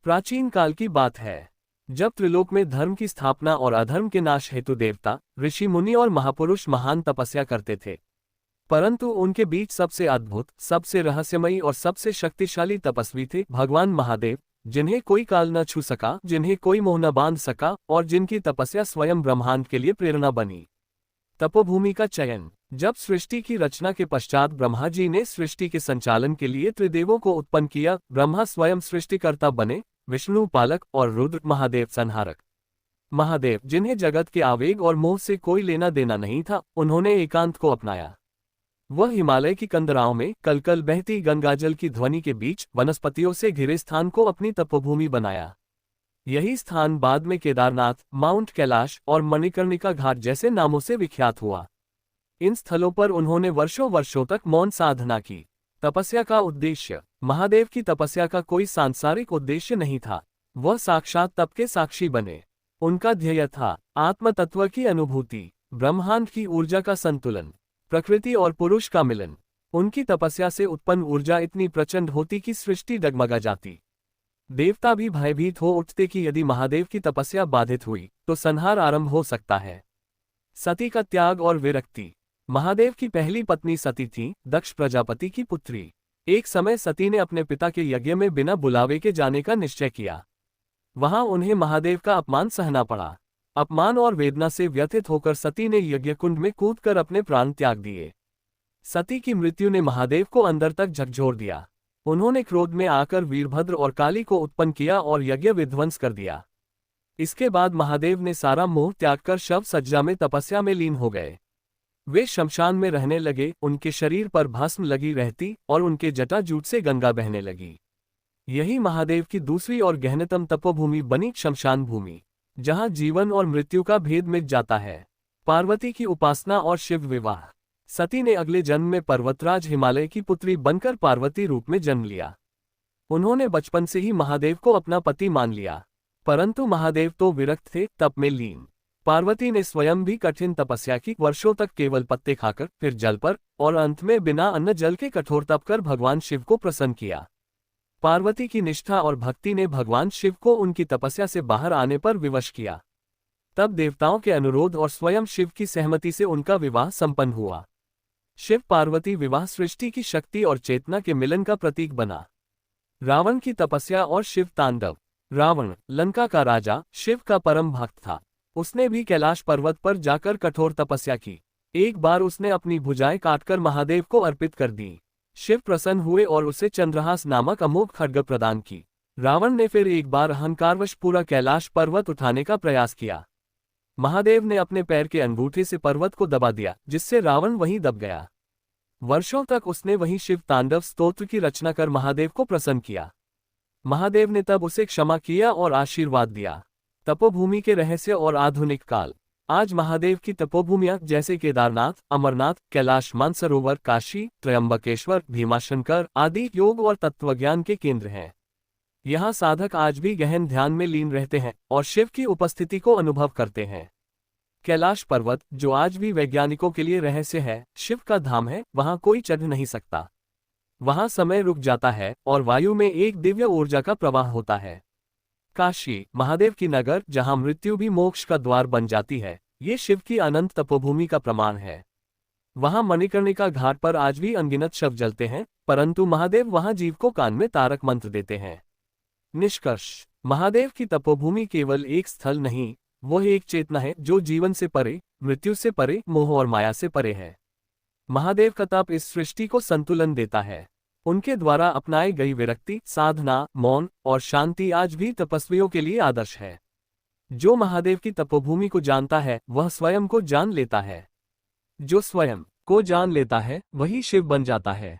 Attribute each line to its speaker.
Speaker 1: प्राचीन काल की बात है, जब त्रिलोक में धर्म की स्थापना और अधर्म के नाश हेतु देवता, ऋषि मुनि और महापुरुष महान तपस्या करते थे। परंतु उनके बीच सबसे अद्भुत, सबसे रहस्यमयी और सबसे शक्तिशाली तपस्वी थे भगवान महादेव, जिन्हें कोई काल न छू सका, जिन्हें कोई मोह न बांध सका और जिनकी तपस्या स्वयं ब्रह्मांड के लिए प्रेरणा बनी। तपोभूमि का चयन। जब सृष्टि की रचना के पश्चात ब्रह्मा जी ने सृष्टि के संचालन के लिए त्रिदेवों को उत्पन्न किया। ब्रह्मा स्वयं सृष्टिकर्ता बने, विष्णु पालक और रुद्र महादेव संहारक। महादेव, जिन्हें जगत के आवेग और मोह से कोई लेना देना नहीं था, उन्होंने एकांत को अपनाया। वह हिमालय की कंदराओं में कलकल बहती गंगाजल की ध्वनि के बीच वनस्पतियों से घिरे स्थान को अपनी तपोभूमि बनाया। यही स्थान बाद में केदारनाथ, माउंट कैलाश और मणिकर्णिका घाट जैसे नामों से विख्यात हुआ। इन स्थलों पर उन्होंने वर्षों वर्षों तक मौन साधना की। तपस्या का उद्देश्य। महादेव की तपस्या का कोई सांसारिक उद्देश्य नहीं था, वह साक्षात तप के साक्षी बने। उनका ध्येय था आत्म तत्व की अनुभूति, ब्रह्मांड की ऊर्जा का संतुलन, प्रकृति और पुरुष का मिलन। उनकी तपस्या से उत्पन्न ऊर्जा इतनी प्रचंड होती कि सृष्टि डगमगा जाती। देवता भी भयभीत हो उठते कि यदि महादेव की तपस्या बाधित हुई तो संहार आरंभ हो सकता है। सती का त्याग और विरक्ति। महादेव की पहली पत्नी सती थी, दक्ष प्रजापति की पुत्री। एक समय सती ने अपने पिता के यज्ञ में बिना बुलावे के जाने का निश्चय किया। वहां उन्हें महादेव का अपमान सहना पड़ा। अपमान और वेदना से व्यथित होकर सती ने यज्ञकुंड में कूदकर अपने प्राण त्याग दिए। सती की मृत्यु ने महादेव को अंदर तक झकझोर दिया। उन्होंने क्रोध में आकर वीरभद्र और काली को उत्पन्न किया और यज्ञ विध्वंस कर दिया। इसके बाद महादेव ने सारा मोह त्याग कर शव सज्जा में तपस्या में लीन हो गए। वे शमशान में रहने लगे, उनके शरीर पर भस्म लगी रहती और उनके जटाजूट से गंगा बहने लगी। यही महादेव की दूसरी और गहनतम तपोभूमि बनी शमशान भूमि, जहां जीवन और मृत्यु का भेद मिट जाता है। पार्वती की उपासना और शिव विवाह। सती ने अगले जन्म में पर्वतराज हिमालय की पुत्री बनकर पार्वती रूप में जन्म लिया। उन्होंने बचपन से ही महादेव को अपना पति मान लिया, परंतु महादेव तो विरक्त थे, तप में लीन। पार्वती ने स्वयं भी कठिन तपस्या की, वर्षों तक केवल पत्ते खाकर, फिर जल पर और अंत में बिना अन्न जल के कठोर तप कर भगवान शिव को प्रसन्न किया। पार्वती की निष्ठा और भक्ति ने भगवान शिव को उनकी तपस्या से बाहर आने पर विवश किया। तब देवताओं के अनुरोध और स्वयं शिव की सहमति से उनका विवाह संपन्न हुआ। शिव पार्वती विवाह सृष्टि की शक्ति और चेतना के मिलन का प्रतीक बना। रावण की तपस्या और शिव तांडव। रावण, लंका का राजा, शिव का परम भक्त था। उसने भी कैलाश पर्वत पर जाकर कठोर तपस्या की। एक बार उसने अपनी भुजाएं काटकर महादेव को अर्पित कर दी। शिव प्रसन्न हुए और उसे चंद्रहास नामक अमोघ खड्ग प्रदान की। रावण ने फिर एक बार अहंकारवश पूरा कैलाश पर्वत उठाने का प्रयास किया। महादेव ने अपने पैर के अंगूठे से पर्वत को दबा दिया, जिससे रावण वहीं दब गया। वर्षों तक उसने वहीं शिव तांडव स्तोत्र की रचना कर महादेव को प्रसन्न किया। महादेव ने तब उसे क्षमा किया और आशीर्वाद दिया। तपोभूमि के रहस्य और आधुनिक काल। आज महादेव की तपोभूमियां जैसे केदारनाथ, अमरनाथ, कैलाश मानसरोवर, काशी, त्रयंबकेश्वर, भीमाशंकर आदि योग और तत्वज्ञान के केंद्र हैं। यहाँ साधक आज भी गहन ध्यान में लीन रहते हैं और शिव की उपस्थिति को अनुभव करते हैं। कैलाश पर्वत, जो आज भी वैज्ञानिकों के लिए रहस्य है, शिव का धाम है, वहां कोई चढ़ नहीं सकता। वहां समय रुक जाता है और वायु में एक दिव्य ऊर्जा का प्रवाह होता है। काशी, महादेव की नगर, जहां मृत्यु भी मोक्ष का द्वार बन जाती है, ये शिव की अनंत तपोभूमि का प्रमाण है। वहां मणिकर्णिका घाट पर आज भी अनगिनत शव जलते हैं, परंतु महादेव वहां जीव को कान में तारक मंत्र देते हैं। निष्कर्ष। महादेव की तपोभूमि केवल एक स्थल नहीं, वह एक चेतना है जो जीवन से परे, मृत्यु से परे, मोह और माया से परे है। महादेव का तप इस सृष्टि को संतुलन देता है। उनके द्वारा अपनाई गई विरक्ति, साधना, मौन और शांति आज भी तपस्वियों के लिए आदर्श है। जो महादेव की तपोभूमि को जानता है वह स्वयं को जान लेता है। जो स्वयं को जान लेता है वही शिव बन जाता है।